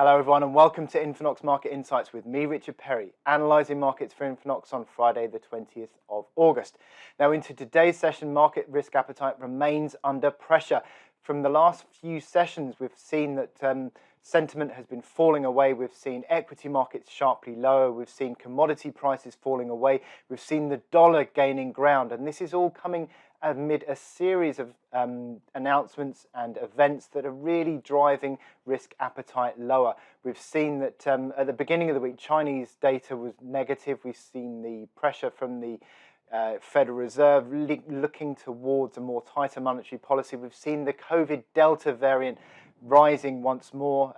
Hello everyone and welcome to INFINOX Market Insights with me, Richard Perry, analysing markets for INFINOX on Friday the 20th of August. Now into today's session, market risk appetite remains under pressure. From the last few sessions we've seen that sentiment has been falling away. We've seen equity markets sharply lower, we've seen commodity prices falling away, we've seen the dollar gaining ground, and this is all coming amid a series of announcements and events that are really driving risk appetite lower. We've seen that at the beginning of the week, Chinese data was negative. We've seen the pressure from the Federal Reserve looking towards a more tighter monetary policy. We've seen the COVID Delta variant rising once more.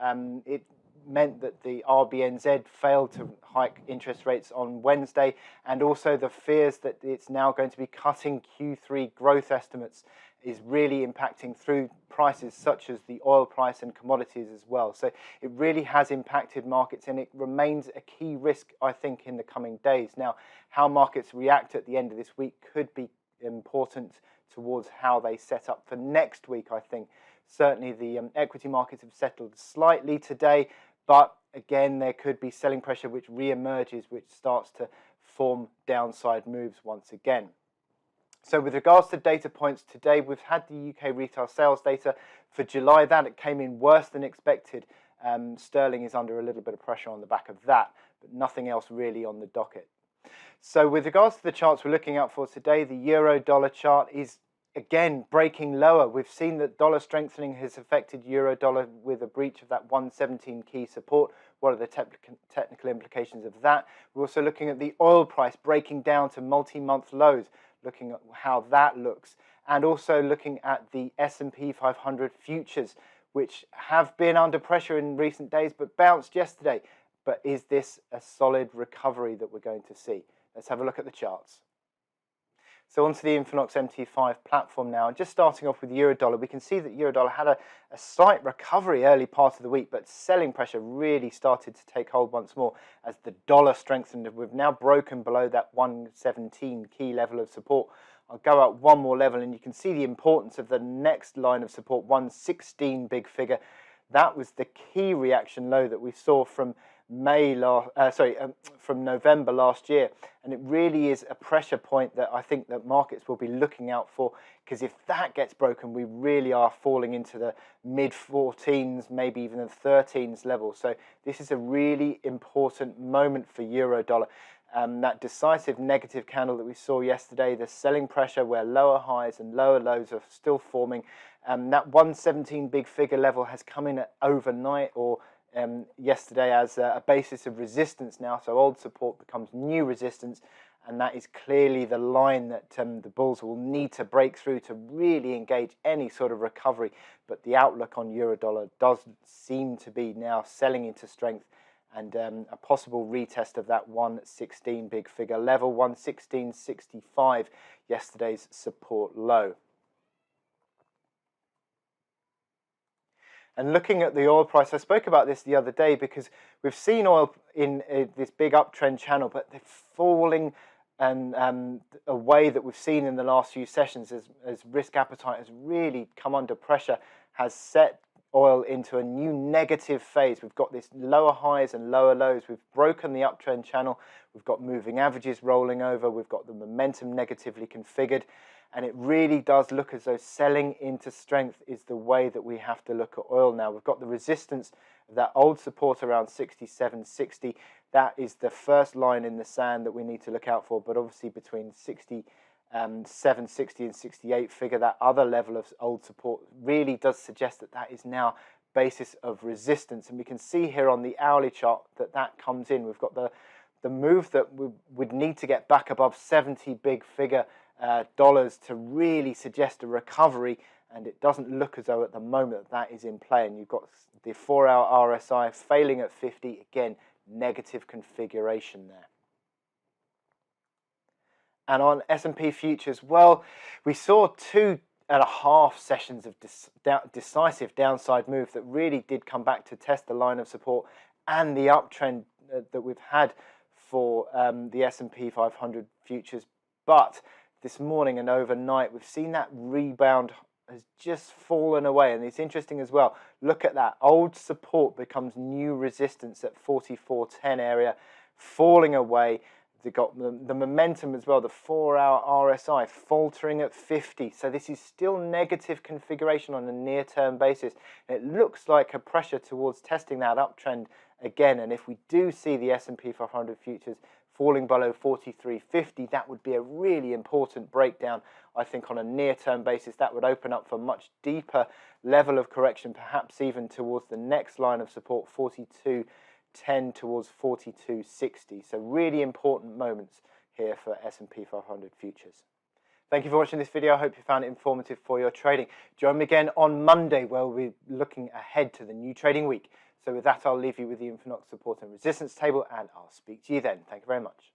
It meant that the RBNZ failed to hike interest rates on Wednesday, and also the fears that it's now going to be cutting Q3 growth estimates is really impacting through prices such as the oil price and commodities as well. So it really has impacted markets, and it remains a key risk, I think, in the coming days. Now, how markets react at the end of this week could be important towards how they set up for next week, I think. Certainly the equity markets have settled slightly today, but again, there could be selling pressure which re-emerges, which starts to form downside moves once again. So with regards to data points today, we've had the UK retail sales data for July. That it came in worse than expected. Sterling is under a little bit of pressure on the back of that, but nothing else really on the docket. So with regards to the charts we're looking out for today, the euro-dollar chart is again breaking lower. We've seen that dollar strengthening has affected euro-dollar with a breach of that 117 key support. What are the technical implications of that? We're also looking at the oil price breaking down to multi-month lows, looking at how that looks, and also looking at the SP 500 futures, which have been under pressure in recent days but bounced yesterday. But is this a solid recovery that we're going to see? Let's have a look at the charts. So onto the INFINOX MT5 platform now. Just starting off with euro-dollar, we can see that euro-dollar had a slight recovery early part of the week, but selling pressure really started to take hold once more as the dollar strengthened. We've now broken below that 117 key level of support. I'll go out one more level and you can see the importance of the next line of support, 116 big figure. That was the key reaction low that we saw from from November last year, and it really is a pressure point that I think that markets will be looking out for, because if that gets broken, we really are falling into the mid-14s, maybe even the 13s level. So this is a really important moment for euro-dollar. That decisive negative candle that we saw yesterday, the selling pressure where lower highs and lower lows are still forming, that 117 big figure level has come in at overnight or yesterday as a basis of resistance now. So old support becomes new resistance, and that is clearly the line that the bulls will need to break through to really engage any sort of recovery. But the outlook on euro-dollar does seem to be now selling into strength, and a possible retest of that 116 big figure level, 116.65, yesterday's support low. And looking at the oil price, I spoke about this the other day because we've seen oil in this big uptrend channel, but they're falling and a way that we've seen in the last few sessions as risk appetite has really come under pressure, has set oil into a new negative phase. We've got this lower highs and lower lows. We've broken the uptrend channel. We've got moving averages rolling over. We've got the momentum negatively configured. And it really does look as though selling into strength is the way that we have to look at oil now. We've got the resistance of that old support around 67.60. That is the first line in the sand that we need to look out for. But obviously between 67.60 and 68 figure, that other level of old support really does suggest that that is now basis of resistance. And we can see here on the hourly chart that that comes in. We've got the move that we would need to get back above 70 big figure dollars to really suggest a recovery, and it doesn't look as though at the moment that is in play. And you've got the 4-hour RSI failing at 50, again negative configuration there. And on S&P futures, well, we saw 2.5 sessions of decisive downside move that really did come back to test the line of support and the uptrend that we've had for the S&P 500 futures. But this morning and overnight, we've seen that rebound has just fallen away, and it's interesting as well. Look at that, old support becomes new resistance at 44.10 area, falling away. They got the momentum as well, the 4-hour RSI faltering at 50. So this is still negative configuration on a near-term basis. And it looks like a pressure towards testing that uptrend again. And if we do see the S&P 500 futures falling below 43.50, that would be a really important breakdown. I think on a near-term basis, that would open up for much deeper level of correction, perhaps even towards the next line of support, 42.10 towards 42.60. So really important moments here for S&P 500 futures. Thank you for watching this video. I hope you found it informative for your trading. Join me again on Monday, where we'll be looking ahead to the new trading week. So with that, I'll leave you with the INFINOX support and resistance table, and I'll speak to you then. Thank you very much.